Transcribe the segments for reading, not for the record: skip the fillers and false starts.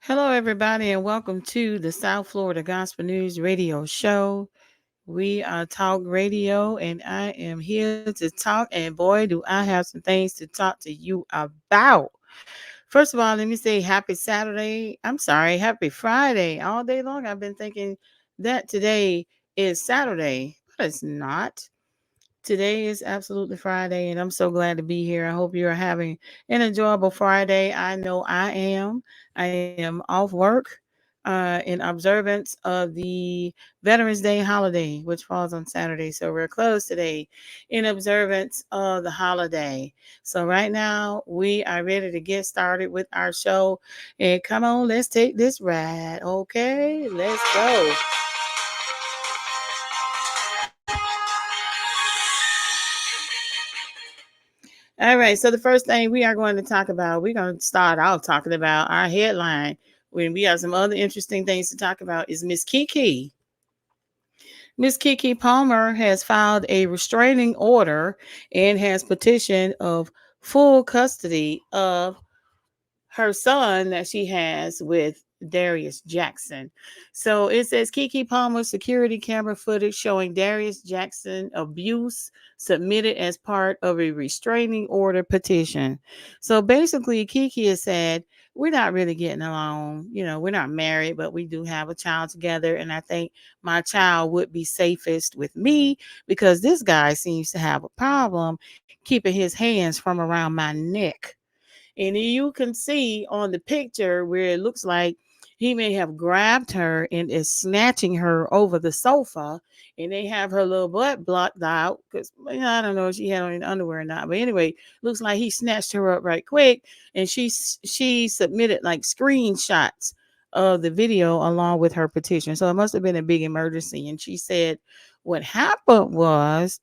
Hello, everybody, and welcome to the South Florida Gospel News Radio Show. We are Talk Radio, and I am here to talk. And boy, do I have some things to talk to you about. First of all, let me say happy Saturday. I'm sorry, happy Friday. All day long, I've been thinking that today is Saturday, but it's not. Today is absolutely Friday, and I'm so glad to be here. I hope you're having an enjoyable Friday. I know I am. I am off work in observance of the Veterans Day holiday, which falls on Saturday. So we're closed today in observance of the holiday. So right now, we are ready to get started with our show. And come on, let's take this ride. Okay, let's go. All right. So the first thing we are going to talk about, we're going to start out talking about our headline. When we have some other interesting things to talk about, is Miss Keke. Miss Keke Palmer has filed a restraining order and has petitioned of full custody of her son that she has with Darius Jackson. So it says Keke Palmer security camera footage showing Darius Jackson abuse submitted as part of a restraining order petition. So basically, Keke has said, we're not really getting along. You know, we're not married, but we do have a child together. And I think my child would be safest with me because this guy seems to have a problem keeping his hands from around my neck. And you can see on the picture where it looks like he may have grabbed her and is snatching her over the sofa. And they have her little butt blocked out because I don't know if she had on any underwear or not. But anyway, looks like he snatched her up right quick. And she submitted like screenshots of the video along with her petition. So it must have been a big emergency. And she said what happened was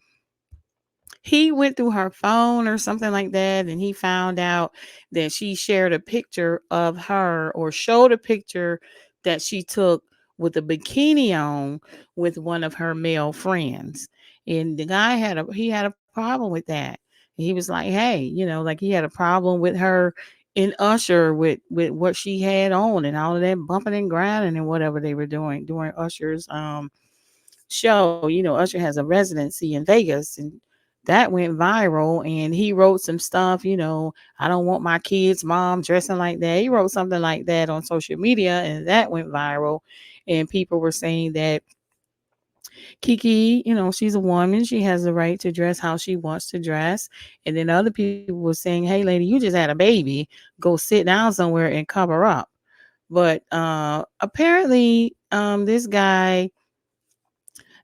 he went through her phone or something like that, and he found out that she shared a picture of her or showed a picture that she took with a bikini on with one of her male friends. And the guy had a problem with that. He was like, hey, like he had a problem with her in Usher with what she had on and all of that bumping and grinding and whatever they were doing during Usher's show. Usher has a residency in Vegas, and that went viral. And he wrote some stuff, I don't want my kids' mom dressing like that. He wrote something like that on social media, and that went viral. And people were saying that Kiki, she's a woman. She has the right to dress how she wants to dress. And then other people were saying, hey, lady, you just had a baby. Go sit down somewhere and cover up. But apparently, this guy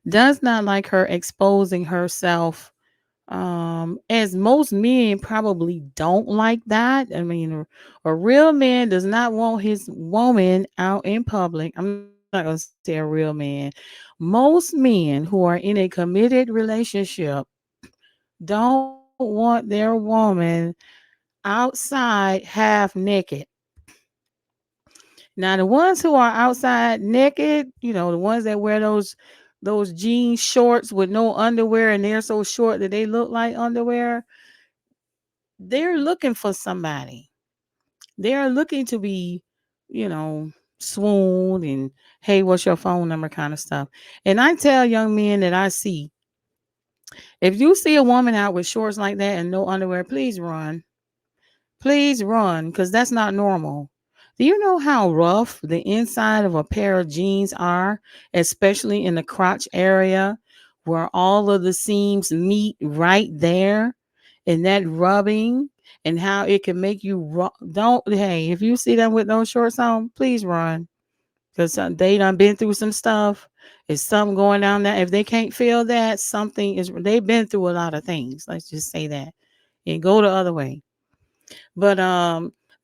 does not like her exposing herself, as most men probably don't like that. I mean, a real man does not want his woman out in public. I'm not going to say a real man. Most men who are in a committed relationship don't want their woman outside half naked. Now, the ones who are outside naked, the ones that wear those jean shorts with no underwear and they're so short that they look like underwear, they're looking for somebody. They're looking to be, you know, swooned and hey, what's your phone number kind of stuff. And I tell young men that I see, if you see a woman out with shorts like that and no underwear, please run. Please run, because that's not normal. Do you know how rough the inside of a pair of jeans are, especially in the crotch area where all of the seams meet right there? And that rubbing and how it can make you don't, hey, if you see them with those shorts on, please run. Because they done been through some stuff. It's something going down there. If they can't feel that, they've been through a lot of things. Let's just say that. And go the other way. But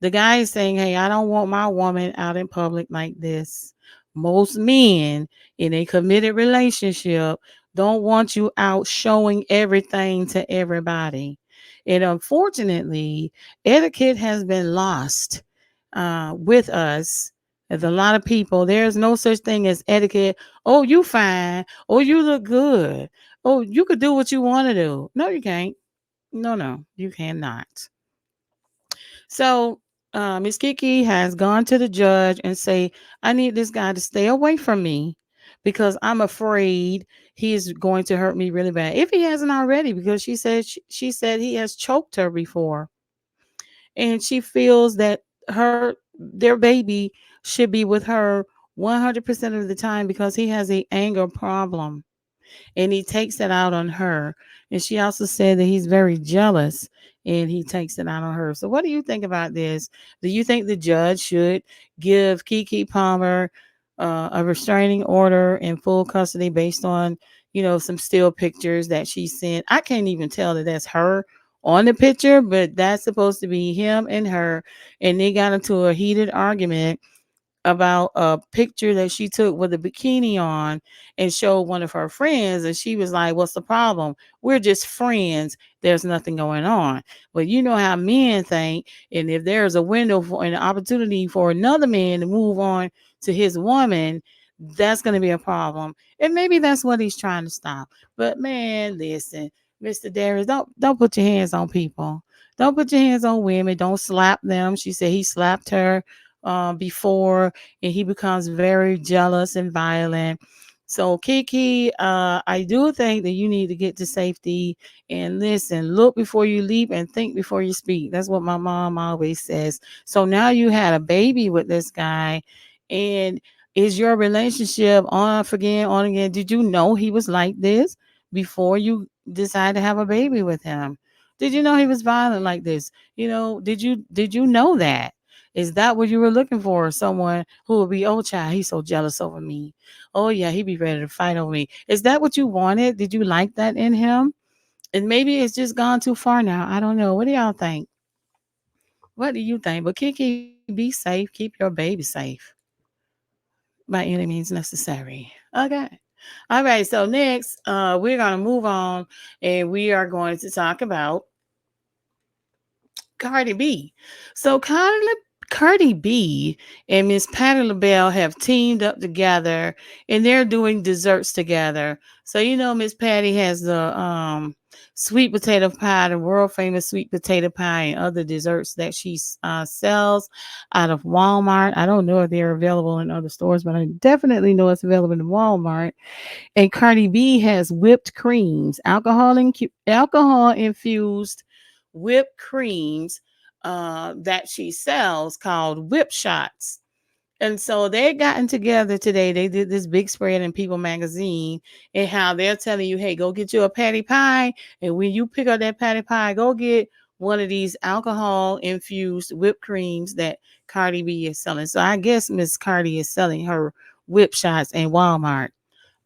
the guy is saying, hey, I don't want my woman out in public like this. Most men in a committed relationship don't want you out showing everything to everybody. And unfortunately, etiquette has been lost with us. There's a lot of people. There's no such thing as etiquette. Oh, you fine. Oh, you look good. Oh, you could do what you want to do. No, you can't. No, you cannot. So Miss Kiki has gone to the judge and say, I need this guy to stay away from me because I'm afraid he is going to hurt me really bad. If he hasn't already, because she said he has choked her before. And she feels that their baby should be with her 100% of the time because he has a anger problem and he takes it out on her. And she also said that he's very jealous and he takes it out on her. So, what do you think about this? Do you think the judge should give Keke Palmer a restraining order in full custody based on, some still pictures that she sent? I can't even tell that that's her on the picture, but that's supposed to be him and her. And they got into a heated argument about a picture that she took with a bikini on and showed one of her friends. And she was like, what's the problem? We're just friends. There's nothing going on. But you know how men think. And if there's a window for an opportunity for another man to move on to his woman, that's going to be a problem. And maybe that's what he's trying to stop. But man, listen, Mr. Darius, don't put your hands on people. Don't put your hands on women. Don't slap them. She said he slapped her before, and he becomes very jealous and violent. So, Kiki, I do think that you need to get to safety and listen, look before you leap and think before you speak. That's what my mom always says. So now you had a baby with this guy, and is your relationship off again, on again? Did you know he was like this before you decided to have a baby with him? Did you know he was violent like this? Did you know that? Is that what you were looking for? Someone who will be, oh, child, he's so jealous over me. Oh, yeah, he'd be ready to fight over me. Is that what you wanted? Did you like that in him? And maybe it's just gone too far now. I don't know. What do y'all think? What do you think? But Kiki, be safe. Keep your baby safe by any means necessary. Okay. All right. So next, we're going to move on and we are going to talk about Cardi B. So Cardi B and Miss Patti LaBelle have teamed up together and they're doing desserts together. So Miss Patty has the sweet potato pie, the world famous sweet potato pie, and other desserts that she sells out of Walmart. I don't know if they're available in other stores, but I definitely know it's available in Walmart. And Cardi B has whipped creams, alcohol infused whipped creams that she sells called whip shots. And so they gotten together today. They did this big spread in People magazine and how they're telling you, hey, go get you a patty pie. And when you pick up that patty pie, go get one of these alcohol infused whipped creams that Cardi B is selling. So I guess Miss Cardi is selling her whip shots in Walmart.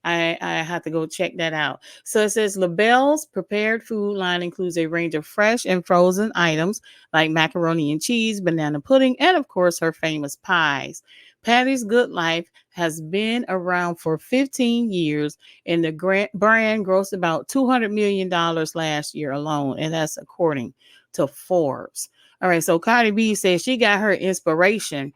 I have to go check that out. So it says LaBelle's prepared food line includes a range of fresh and frozen items like macaroni and cheese, banana pudding, and of course her famous pies. Patty's Good Life has been around for 15 years, and the brand grossed about $200 million last year alone, and that's according to Forbes. All right, so Cardi B says she got her inspiration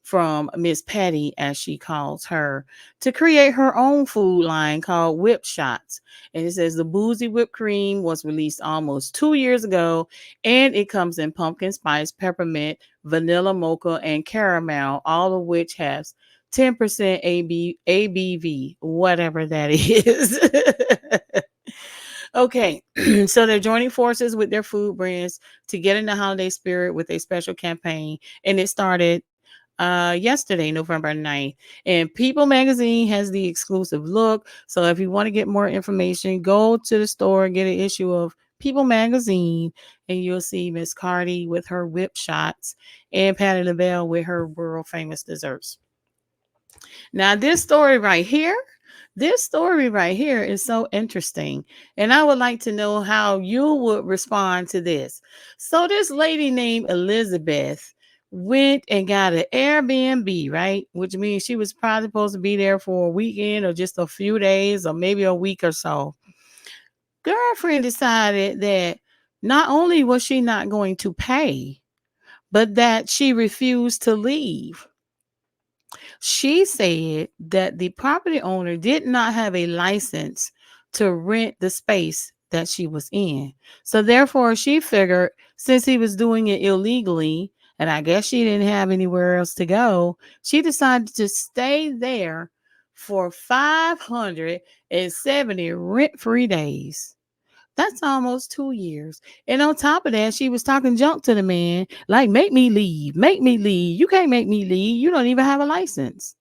from Miss Patty, as she calls her, to create her own food line called Whip Shots. And it says the boozy whipped cream was released almost 2 years ago, and it comes in pumpkin spice, peppermint, vanilla mocha, and caramel, all of which has 10% ABV, whatever that is. Okay, so they're joining forces with their food brands to get in the holiday spirit with a special campaign, and it started yesterday, November 9th. And People magazine has the exclusive look. So if you want to get more information, go to the store and get an issue of People magazine, and you'll see Miss Cardi with her whip shots and Patti LaBelle with her world famous desserts. Now, this story right here is so interesting. And I would like to know how you would respond to this. So, this lady named Elizabeth went and got an Airbnb, right? Which means she was probably supposed to be there for a weekend or just a few days or maybe a week or so. Girlfriend decided that not only was she not going to pay, but that she refused to leave. She said that the property owner did not have a license to rent the space that she was in. So therefore, she figured since he was doing it illegally, And I guess she didn't have anywhere else to go. She decided to stay there for 570 rent-free days. That's almost 2 years. And on top of that, she was talking junk to the man, like, make me leave, make me leave. You can't make me leave. You don't even have a license.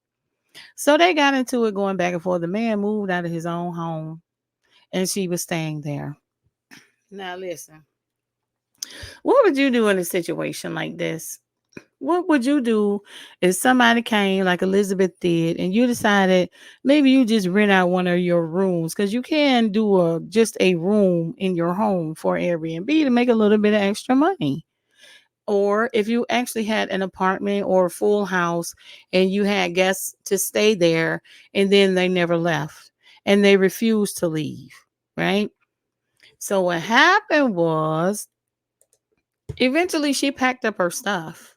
So they got into it going back and forth. The man moved out of his own home and she was staying there. Now, listen, what would you do in a situation like this? What would you do if somebody came like Elizabeth did and you decided maybe you just rent out one of your rooms, because you can do just a room in your home for Airbnb to make a little bit of extra money? Or if you actually had an apartment or a full house and you had guests to stay there and then they never left and they refused to leave, right? So what happened was eventually she packed up her stuff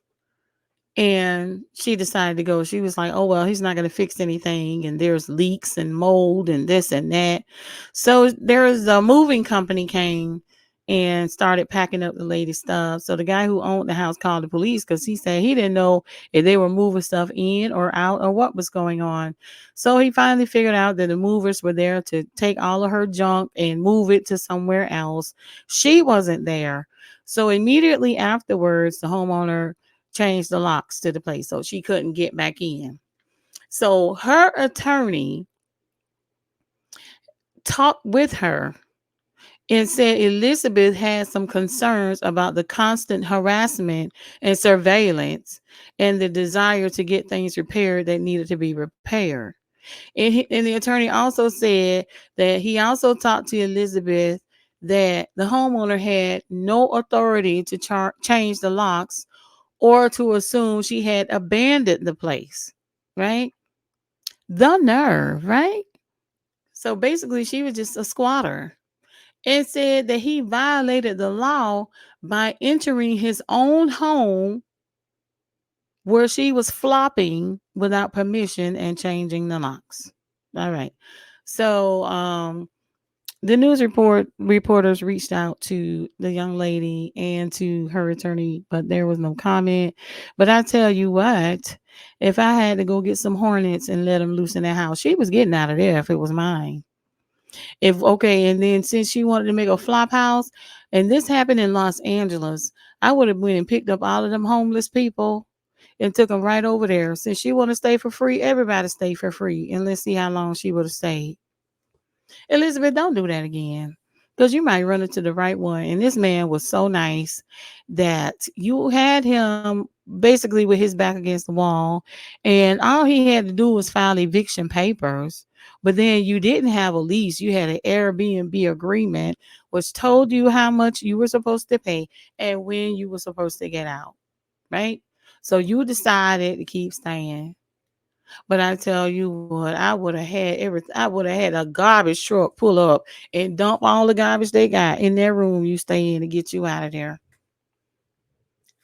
and she decided to go. She was like, oh, well, he's not going to fix anything. And there's leaks and mold and this and that. So there's a moving company came and started packing up the lady's stuff. So the guy who owned the house called the police because he said he didn't know if they were moving stuff in or out or what was going on. So he finally figured out that the movers were there to take all of her junk and move it to somewhere else. She wasn't there. So immediately afterwards, the homeowner changed the locks to the place so she couldn't get back in. So her attorney talked with her and said Elizabeth had some concerns about the constant harassment and surveillance and the desire to get things repaired that needed to be repaired. And the attorney also said that he also talked to Elizabeth that the homeowner had no authority to change the locks or to assume she had abandoned the place, right? The nerve, right? So basically, she was just a squatter and said that he violated the law by entering his own home where she was flopping without permission and changing the locks. All right. So, the news reporters reached out to the young lady and to her attorney, but there was no comment. But I tell you what, if I had to go get some hornets and let them loose in that house, she was getting out of there if it was mine. If okay, and then since she wanted to make a flop house, and this happened in Los Angeles, I would have went and picked up all of them homeless people and took them right over there. Since she want to stay for free, everybody stay for free, and let's see how long she would have stayed. Elizabeth, don't do that again. Because you might run into the right one. And this man was so nice that you had him basically with his back against the wall. And all he had to do was file eviction papers. But then you didn't have a lease. You had an Airbnb agreement, which told you how much you were supposed to pay and when you were supposed to get out. Right? So you decided to keep staying. But I tell you what, I would have had everything. I would have had a garbage truck pull up and dump all the garbage they got in their room you stay in to get you out of there.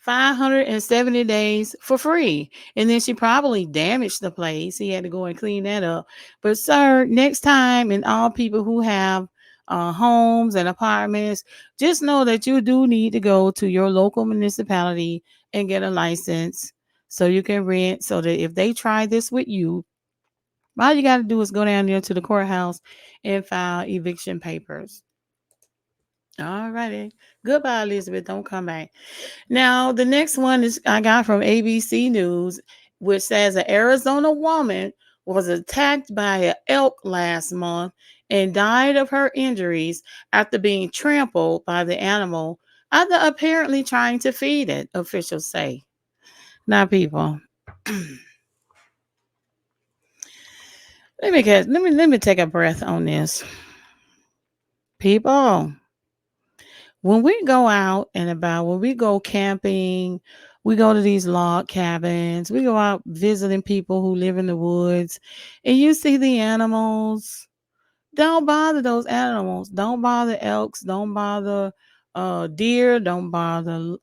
570 days for free. And then she probably damaged the place. He had to go and clean that up. But, sir, next time, and all people who have homes and apartments, just know that you do need to go to your local municipality and get a license so you can rent. So that if they try this with you, all you got to do is go down there to the courthouse and file eviction papers. All righty. Goodbye, Elizabeth. Don't come back. Now, the next one is I got from ABC News, which says an Arizona woman was attacked by an elk last month and died of her injuries after being trampled by the animal after apparently trying to feed it, officials say. Now, people, let me take a breath on this. People, when we go out and about, when we go camping, we go to these log cabins, we go out visiting people who live in the woods, and you see the animals. Don't bother those animals. Don't bother elks. Don't bother deer. Don't bother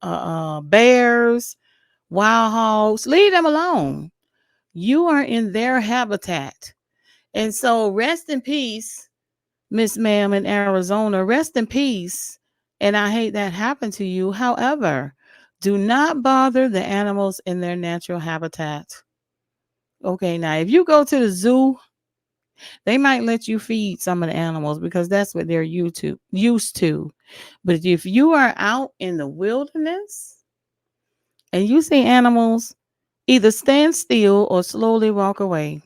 bears, wild hogs. Leave them alone. You are in their habitat. And so rest in peace, Miss Ma'am in Arizona. Rest in peace. And I hate that happened to you. However, Do not bother the animals in their natural habitat. Okay, now if you go to the zoo, they might let you feed some of the animals because that's what they're used to. But if you are out in the wilderness and you see animals, either stand still or slowly walk away.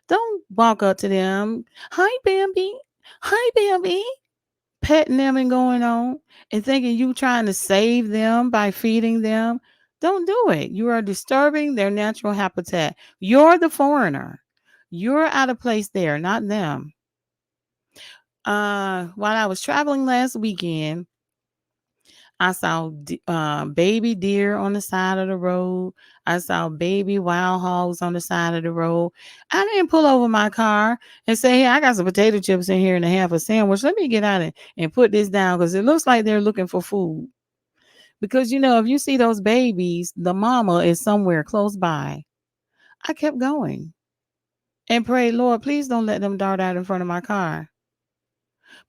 Don't walk up to them. Hi, Bambi. Hi, Bambi. Petting them and going on and thinking you trying to save them by feeding them. Don't do it. You are disturbing their natural habitat. You're the foreigner. You're out of place there, not them. While I was traveling last weekend, I saw baby deer on the side of the road. I saw baby wild hogs on the side of the road. I didn't pull over my car and say, "Hey, I got some potato chips in here and a half a sandwich. Let me get out and put this down because it looks like they're looking for food." Because, if you see those babies, the mama is somewhere close by. I kept going and prayed, "Lord, please don't let them dart out in front of my car."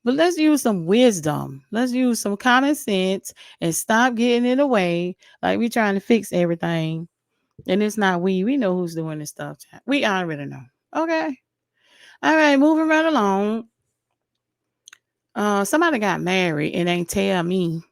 But let's use some wisdom. Let's use some common sense and stop getting in the way like we trying to fix everything. And it's not we. We know who's doing this stuff. We already know. Okay. All right. Moving right along. Somebody got married and ain't tell me.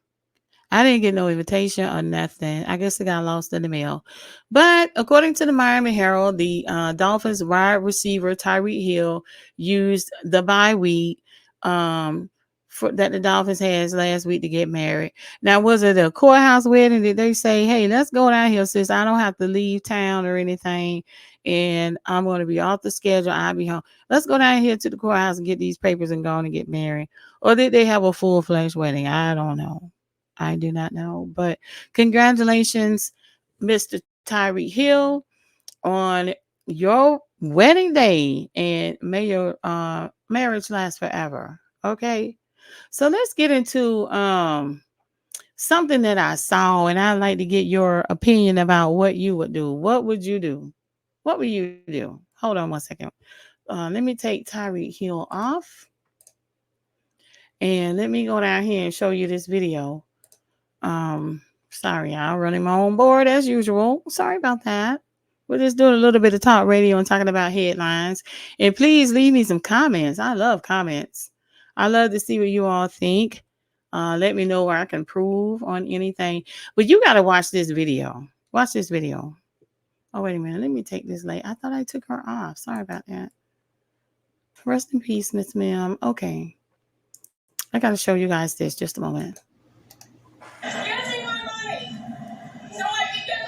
I didn't get no invitation or nothing. I guess it got lost in the mail. But according to the Miami Herald, the Dolphins wide receiver Tyreek Hill used the bye week that the Dolphins had last week to get married. Now, was it a courthouse wedding? Did they say, "Hey, let's go down here, sis. I don't have to leave town or anything, and I'm going to be off the schedule. I'll be home. Let's go down here to the courthouse and get these papers and go on and get married." Or did they have a full-fledged wedding? I don't know. I do not know, but congratulations, Mr. Tyree Hill, on your wedding day, and may your marriage last forever. Okay, so let's get into something that I saw, and I'd like to get your opinion about what you would do. What would you do? What would you do? Hold on one second. Let me take Tyree Hill off, and let me go down here and show you this video. Sorry, I'm running my own board as usual. Sorry about that. We're just doing a little bit of talk radio and talking about headlines. And please leave me some comments. I love comments. I love to see what you all think. Let me know where I can improve on anything. But you got to watch this video. Watch this video. Oh, wait a minute. Let me take this late. I thought I took her off. Sorry about that. Rest in peace, Miss Ma'am. Okay. I got to show you guys this just a moment. Give me my money so I can get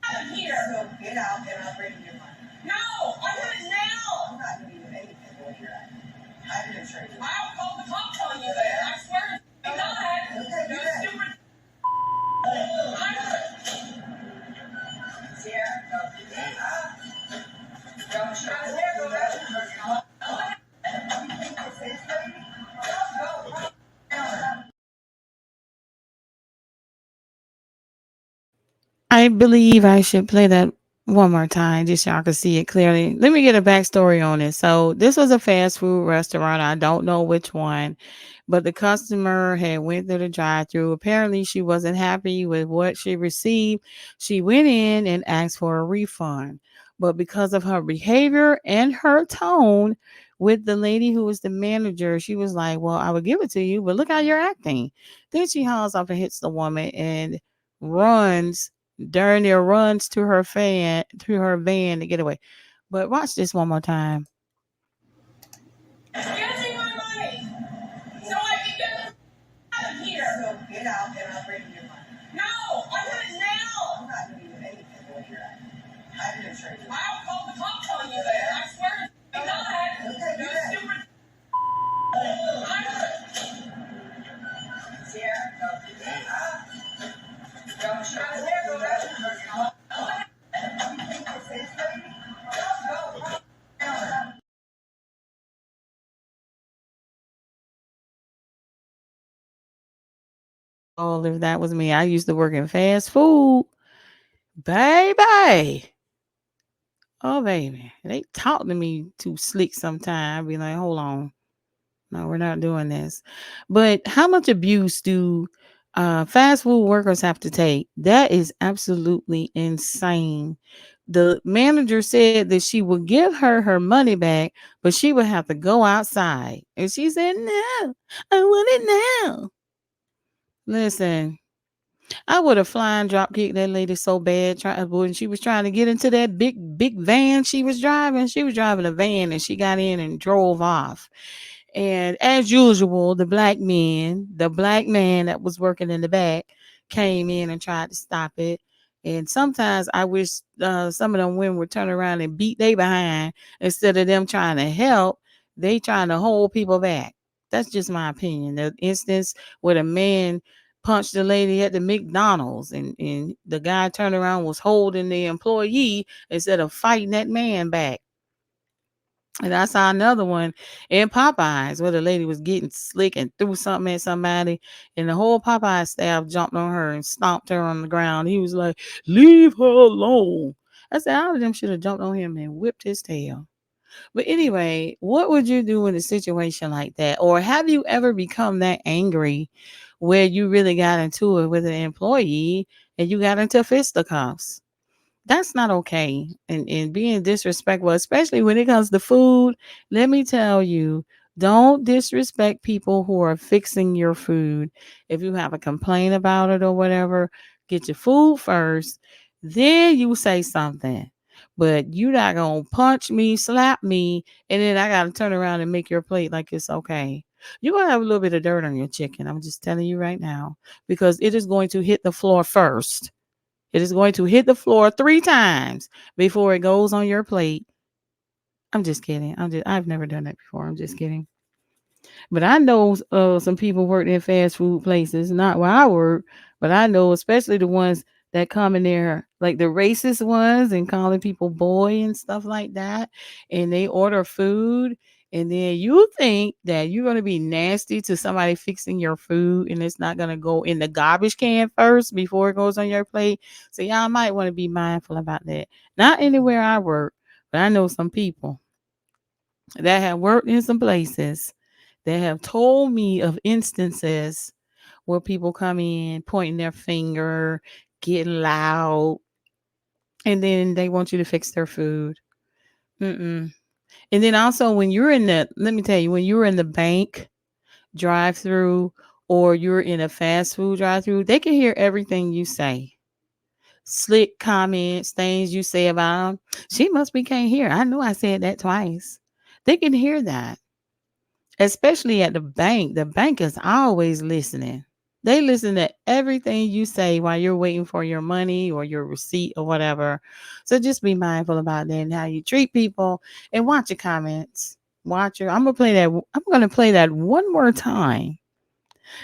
out of here. So get out and I'll bring you your money. No, I want it now. I'm not going to do anything while you're at it. I can assure you. I'll call the cops on you there. I swear to God. Okay, you stupid. Sierra, go. Don't try to go that. I believe I should play that one more time just so y'all can see it clearly. Let me get a backstory on it. So this was a fast food restaurant. I don't know which one, but the customer had went through the drive-through. Apparently she wasn't happy with what she received. She went in and asked for a refund. But because of her behavior and her tone with the lady who was the manager, she was like, "Well, I would give it to you, but look how you're acting." Then she hauls off and hits the woman and runs Darnier runs to her van to get away. But watch this one more time. Give me my money so I can get out of here. So get out and I'll bring you your money. No, I want it now. I'm not going to do anything while you're at it. I can assure you. I'll call the cops on you there. I swear to God. Okay, you stupid. Sierra, go. Don't try to go that. Oh, if that was me, I used to work in fast food, baby. Oh, baby, they talk to me too slick sometimes. I be like, hold on, no, we're not doing this. But how much abuse do Fast food workers have to take. That is absolutely insane. The manager said that she would give her her money back, but she would have to go outside. And she said, "No, I want it now." Listen, I would have flying drop kicked that lady so bad when she was trying to get into that big van she was driving. She was driving a van and she got in and drove off. And as usual, the black man that was working in the back came in and tried to stop it. And sometimes I wish some of them women would turn around and beat they behind instead of them trying to help. They trying to hold people back. That's just my opinion. The instance where the man punched the lady at the McDonald's and the guy turned around was holding the employee instead of fighting that man back. And I saw another one in Popeyes where the lady was getting slick and threw something at somebody, and the whole Popeyes staff jumped on her and stomped her on the ground. He was like, "Leave her alone." I said, all of them should have jumped on him and whipped his tail. But anyway, what would you do in a situation like that? Or have you ever become that angry where you really got into it with an employee and you got into fisticuffs? That's not okay. And being disrespectful, especially when it comes to food, let me tell you, don't disrespect people who are fixing your food. If you have a complaint about it or whatever, get your food first, then you say something. But you not gonna punch me, slap me, and then I gotta turn around and make your plate like it's okay. You're gonna have a little bit of dirt on your chicken. I'm just telling you right now, because it is going to hit the floor first. It is going to hit the floor 3 times before it goes on your plate. I'm just kidding. I've never done that before. I'm just kidding. But I know some people work in fast food places, not where I work, but I know especially the ones that come in there, like the racist ones and calling people boy and stuff like that. And they order food. And then you think that you're going to be nasty to somebody fixing your food and it's not going to go in the garbage can first before it goes on your plate. So y'all might want to be mindful about that. Not anywhere I work, but I know some people that have worked in some places that have told me of instances where people come in pointing their finger, getting loud, and then they want you to fix their food. Mm-mm. And then also when you're in the, let me tell you, when you're in the bank drive through or you're in a fast food drive through, they can hear everything you say. Slick comments, things you say about them. She must be can't hear. I know I said that twice. They can hear that. Especially at the bank. The bank is always listening. They listen to everything you say while you're waiting for your money or your receipt or whatever. So just be mindful about that and how you treat people and watch your comments. Watch your I'm gonna play that one more time.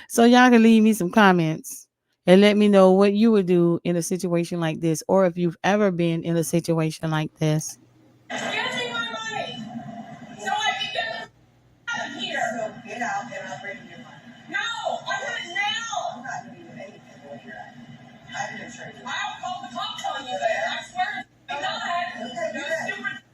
So y'all can leave me some comments and let me know what you would do in a situation like this or if you've ever been in a situation like this. Give me my money so I can get out of here. So get out and I'll bring you your money. No, I want it now. I'm not doing anything while you're at it. I didn't show you. I'll call the cops on you there. I swear to God. Okay, you stupid.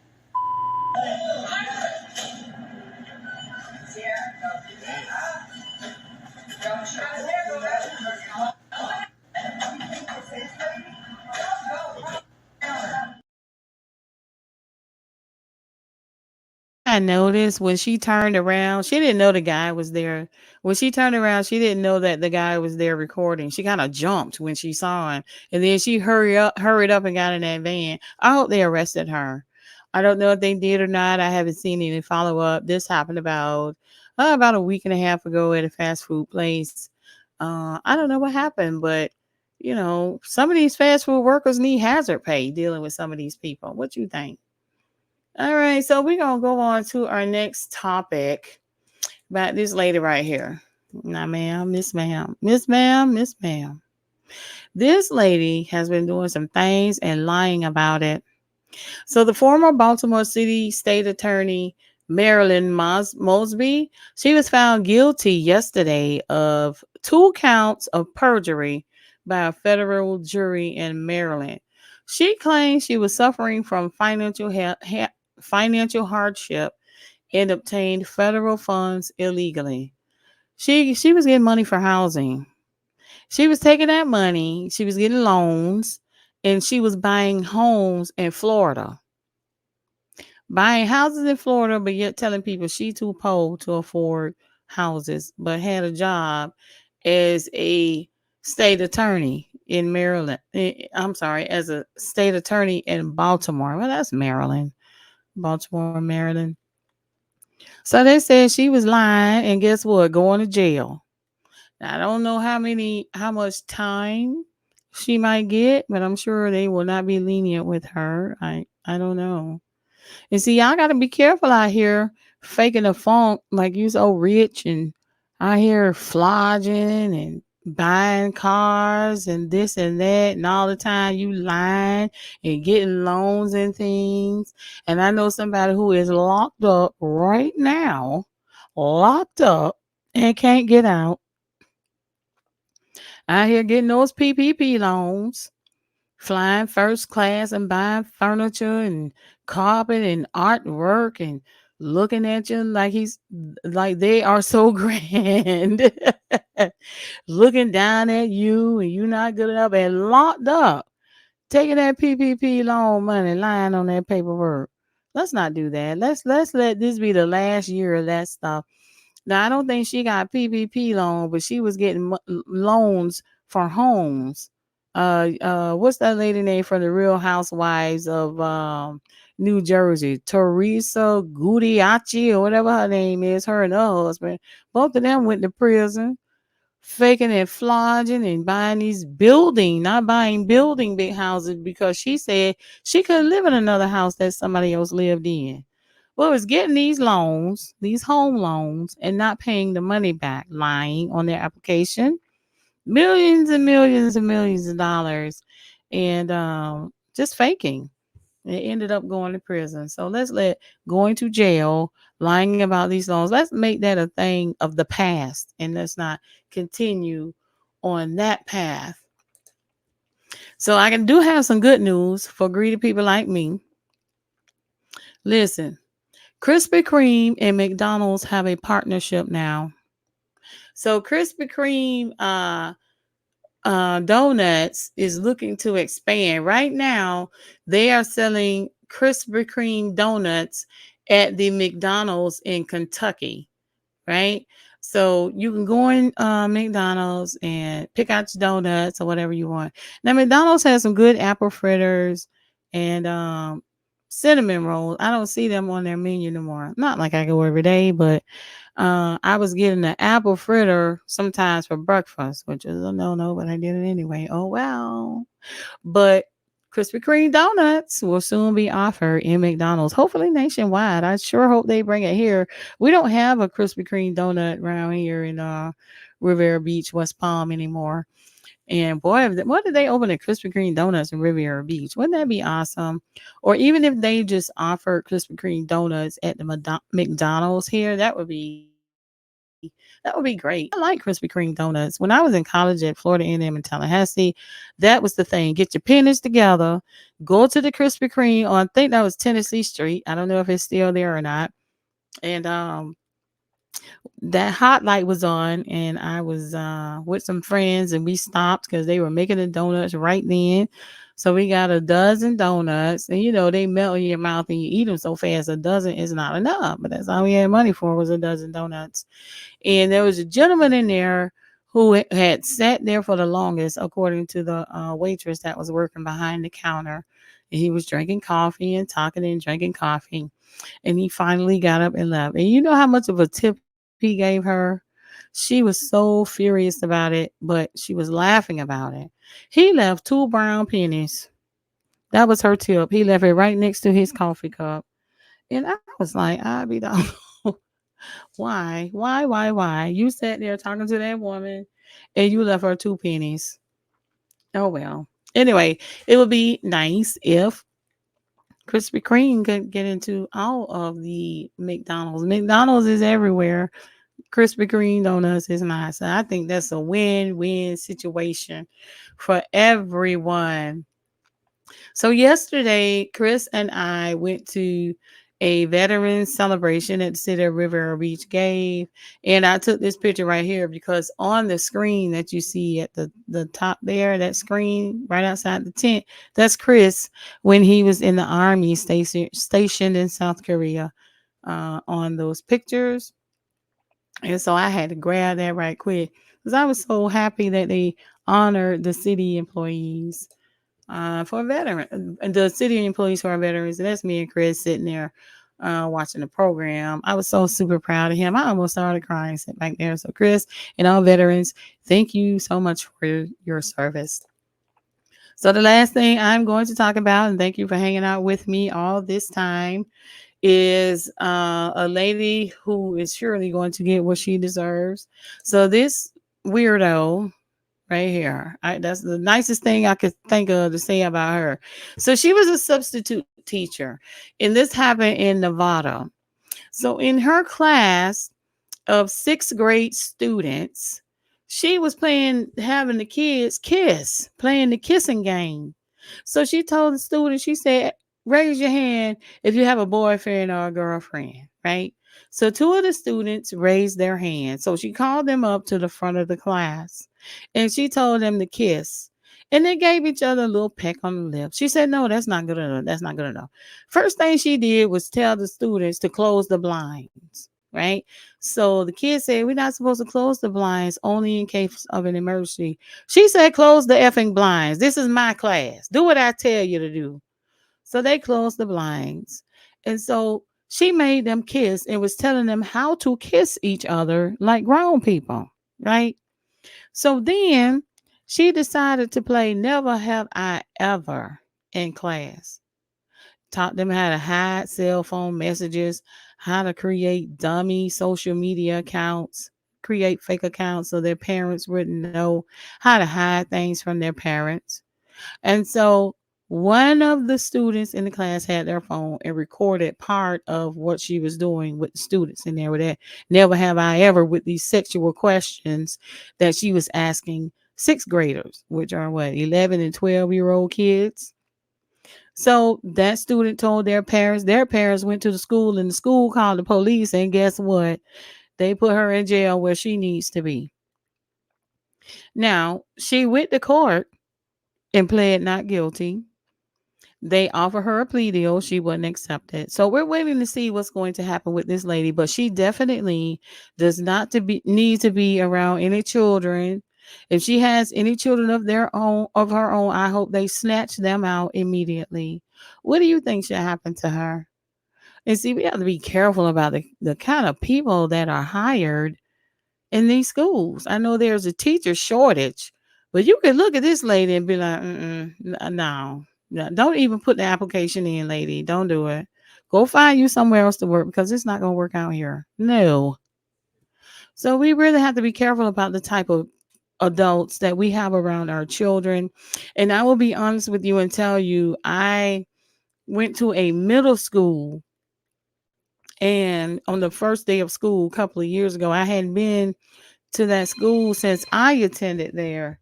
I noticed when she turned around, she didn't know the guy was there. When she turned around, she didn't know that the guy was there recording. She kind of jumped when she saw him. And then she hurried up and got in that van. I hope they arrested her. I don't know if they did or not. I haven't seen any follow up. This happened about a week and a half ago at a fast food place. I don't know what happened, but some of these fast food workers need hazard pay dealing with some of these people. What you think? All right, so we're going to go on to our next topic about this lady right here. Now, ma'am, Miss Ma'am, Miss Ma'am, Miss Ma'am. This lady has been doing some things and lying about it. So the former Baltimore City State Attorney, Marilyn Mosby, she was found guilty yesterday of 2 counts of perjury by a federal jury in Maryland. She claims she was suffering from financial hardship and obtained federal funds illegally. She was getting money for housing. She was taking that money, she was getting loans, and she was buying homes in Florida. Buying houses in Florida, but yet telling people she too poor to afford houses, but had a job as a state attorney in Maryland. I'm sorry, as a state attorney in Baltimore. Well, that's Maryland, Baltimore, Maryland. So they said she was lying, and guess what? Going to jail. I don't know how much time she might get, but I'm sure they will not be lenient with her. I don't know. And see, y'all got to be careful out here faking a funk like you so rich and out here flogging and buying cars and this and that, and all the time you lying and getting loans and things. And I know somebody who is locked up right now, locked up and can't get out here getting those PPP loans, flying first class and buying furniture and carpet and artwork and looking at you like he's like they are so grand. Looking down at you and you not good enough and locked up, taking that PPP loan money, lying on that paperwork. Let's not do that. Let's let this be the last year of that stuff. Now I don't think she got PPP loan, but she was getting loans for homes. What's that lady name from the Real Housewives of New Jersey? Teresa Gudiachi or whatever her name is. Her and her husband, both of them went to prison, faking and flogging and buying these not buying building big houses because she said she couldn't live in another house that somebody else lived in. Well, it's getting these loans, these home loans, and not paying the money back, lying on their application, millions and millions and millions of dollars, and just faking. It ended up going to prison. So let's let going to jail, lying about these loans, let's make that a thing of the past, and let's not continue on that path. So I do have some good news for greedy people like me. Listen, Krispy Kreme and McDonald's have a partnership now. So Krispy Kreme Donuts is looking to expand. Right now, they are selling Krispy Kreme donuts at the McDonald's in Kentucky, right? So you can go in McDonald's and pick out your donuts or whatever you want. Now McDonald's has some good apple fritters and cinnamon rolls. I don't see them on their menu no more. Not like I go every day, but I was getting the apple fritter sometimes for breakfast, which is a no, but I did it anyway. Oh well. But Krispy Kreme donuts will soon be offered in McDonald's, hopefully nationwide. I sure hope they bring it here. We don't have a Krispy Kreme donut around here in Riviera Beach, West Palm anymore. And boy, what did they open a Krispy Kreme donuts in Riviera Beach? Wouldn't that be awesome? Or even if they just offered Krispy Kreme donuts at the McDonald's here, that would be great. I like Krispy Kreme donuts. When I was in college at Florida A&M in Tallahassee, that was the thing. Get your pennies together, go to the Krispy Kreme on, I think that was Tennessee Street. I don't know if it's still there or not. And that hot light was on, and I was with some friends, and we stopped because they were making the donuts right then. So we got a dozen donuts, and they melt in your mouth and you eat them so fast. A dozen is not enough, but that's all we had money for, was a dozen donuts. And there was a gentleman in there who had sat there for the longest, according to the waitress that was working behind the counter. And he was drinking coffee and talking and drinking coffee. And he finally got up and left. And you know how much of a tip he gave her? She was so furious about it, but she was laughing about it. He left 2 brown pennies. That was her tip. He left it right next to his coffee cup. And I was like, I be done. Why? Why? You sat there talking to that woman and you left her 2 pennies. Oh well. Anyway, it would be nice if Krispy Kreme could get into all of the McDonald's. McDonald's is everywhere. Krispy Kreme donuts is not. So I think that's a win-win situation for everyone. So yesterday, Chris and I went to a veteran celebration that the city of Riviera Beach gave. And I took this picture right here because on the screen that you see at the top there, that screen right outside the tent, that's Chris when he was in the army stationed in South Korea on those pictures. And so I had to grab that right quick because I was so happy that they honored the city employees for veteran and the city employees who are veterans. And that's me and Chris sitting there watching the program. I was so super proud of him. I almost started crying sitting back there. So Chris and all veterans, thank you so much for your service. So the last thing I'm going to talk about, and thank you for hanging out with me all this time, is a lady who is surely going to get what she deserves. So this weirdo right here, that's the nicest thing I could think of to say about her. So she was a substitute teacher, and this happened in Nevada. So in her class of sixth grade students, she was having the kids kiss, playing the kissing game. So she told the students, she said, raise your hand if you have a boyfriend or a girlfriend, right? So two of the students raised their hand. So she called them up to the front of the class and she told them to kiss. And they gave each other a little peck on the lips. She said, no, that's not good enough. That's not good enough. First thing she did was tell the students to close the blinds, right? So the kids said, we're not supposed to close the blinds only in case of an emergency. She said, close the effing blinds. This is my class. Do what I tell you to do. So they closed the blinds. And so she made them kiss and was telling them how to kiss each other like grown people, right? So then she decided to play Never Have I Ever in class. Taught them how to hide cell phone messages, how to create dummy social media accounts, create fake accounts so their parents wouldn't know, how to hide things from their parents. And so one of the students in the class had their phone and recorded part of what she was doing with the students in there with that. Never have I ever with these sexual questions that she was asking sixth graders, which are what, 11 and 12-year-old kids. So that student told their parents went to the school and the school called the police. And guess what? They put her in jail where she needs to be. Now, she went to court and pled not guilty. They offered her a plea deal. She wouldn't accept it. So we're waiting to see what's going to happen with this lady. But she definitely does not need to be around any children. If she has any children of her own, I hope they snatch them out immediately. What do you think should happen to her? And see, we have to be careful about the kind of people that are hired in these schools. I know there's a teacher shortage, but you could look at this lady and be like, no, don't even put the application in, lady. Don't do it. Go find you somewhere else to work because it's not going to work out here. No. So we really have to be careful about the type of adults that we have around our children. And I will be honest with you and tell you, I went to a middle school, and on the first day of school a couple of years ago, I hadn't been to that school since I attended there.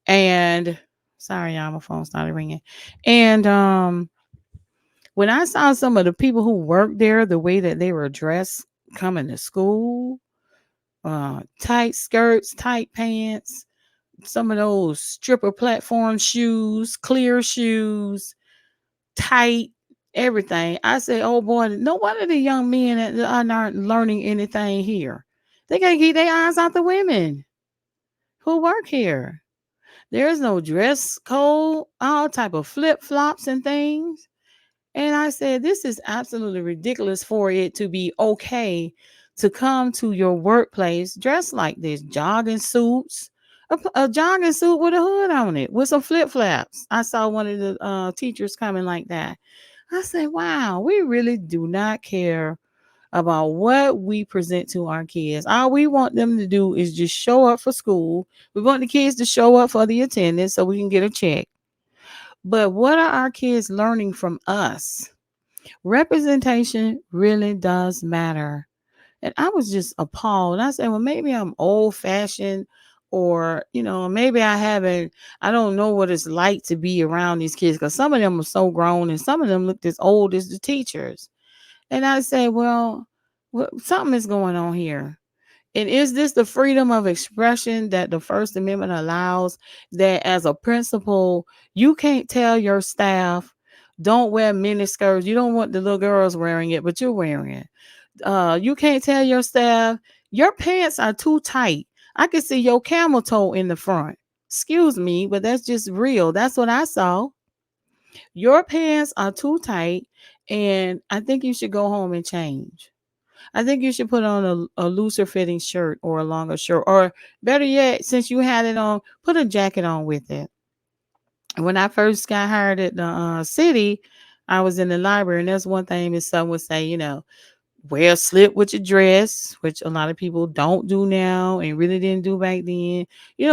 And sorry, y'all, my phone started ringing. And when I saw some of the people who worked there, the way that they were dressed coming to school, tight skirts, tight pants, some of those stripper platform shoes, clear shoes, tight, everything. I said, oh boy, no wonder the young men that are not learning anything here. They can't keep their eyes off the women who work here. There's no dress code, all type of flip-flops and things. And I said, this is absolutely ridiculous for it to be okay to come to your workplace dressed like this. Jogging suits, a jogging suit with a hood on it, with some flip-flops. I saw one of the teachers coming like that. I said, wow, we really do not care about what we present to our kids. All we want them to do is just show up for school. We want the kids to show up for the attendance so we can get a check. But what are our kids learning from us? Representation really does matter. And I was just appalled. I said, well, maybe I'm old fashioned, or, maybe I don't know what it's like to be around these kids, because some of them are so grown and some of them looked as old as the teachers. And I say, well, something is going on here. And is this the freedom of expression that the First Amendment allows? That as a principal, you can't tell your staff, don't wear mini skirts. You don't want the little girls wearing it, but you're wearing it. You can't tell your staff, your pants are too tight. I can see your camel toe in the front. Excuse me, but that's just real. That's what I saw. Your pants are too tight, and I think you should go home and change. I think you should put on a looser fitting shirt or a longer shirt. Or better yet, since you had it on, put a jacket on with it. When I first got hired at the city, I was in the library, and that's one thing that some would say, wear a slip with your dress, which a lot of people don't do now and really didn't do back then.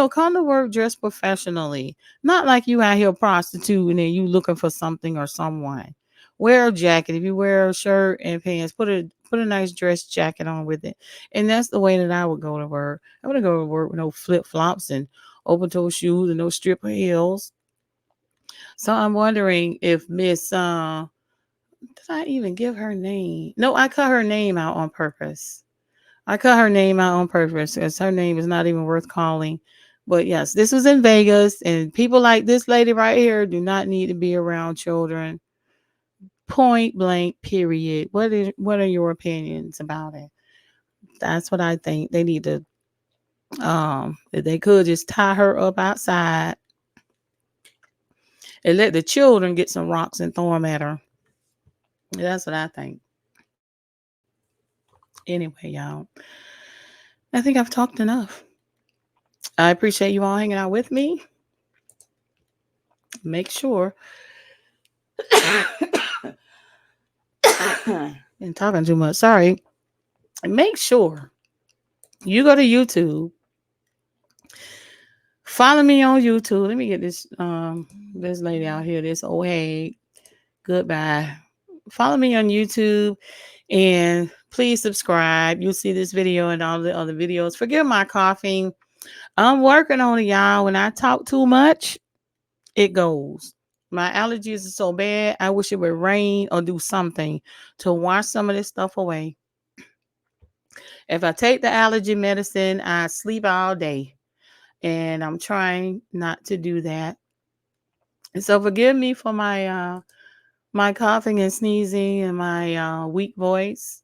Come to work dressed professionally, not like you out here prostituting and you looking for something or someone. Wear a jacket. If you wear a shirt and pants, put a nice dress jacket on with it. And that's the way that I would go to work. I would go to work with no flip flops and open toe shoes and no stripper heels. So I'm wondering if Miss did I even give her name? No, I cut her name out on purpose. I cut her name out on purpose because her name is not even worth calling. But yes, this was in Vegas, and people like this lady right here do not need to be around children. Point blank, period. What are your opinions about it? That's what I think. They need to if they could just tie her up outside and let the children get some rocks and throw them at her. That's what I think. Anyway, y'all, I think I've talked enough. I appreciate you all hanging out with me. Make sure been talking too much. Sorry. Make sure you go to YouTube. Follow me on YouTube. Let me get this lady out here, this old hag. Goodbye. Follow me on YouTube and please subscribe. You'll see this video and all the other videos. Forgive my coughing. I'm working on it, y'all. When I talk too much, it goes. My allergies are so bad. I wish it would rain or do something to wash some of this stuff away. If I take the allergy medicine, I sleep all day. And I'm trying not to do that. And so forgive me for my coughing and sneezing and my weak voice.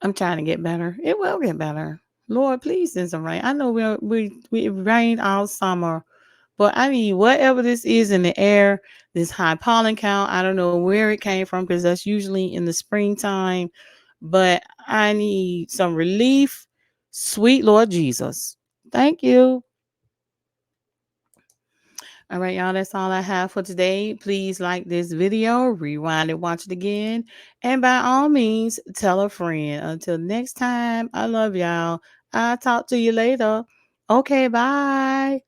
I'm trying to get better. It will get better. Lord, please send some rain. I know we rained all summer, but I mean, whatever this is in the air, this high pollen count, I don't know where it came from because that's usually in the springtime. But I need some relief. Sweet Lord Jesus. Thank you. All right, y'all, that's all I have for today. Please like this video, rewind it, watch it again, and by all means, tell a friend. Until next time, I love y'all. I'll talk to you later. Okay, bye.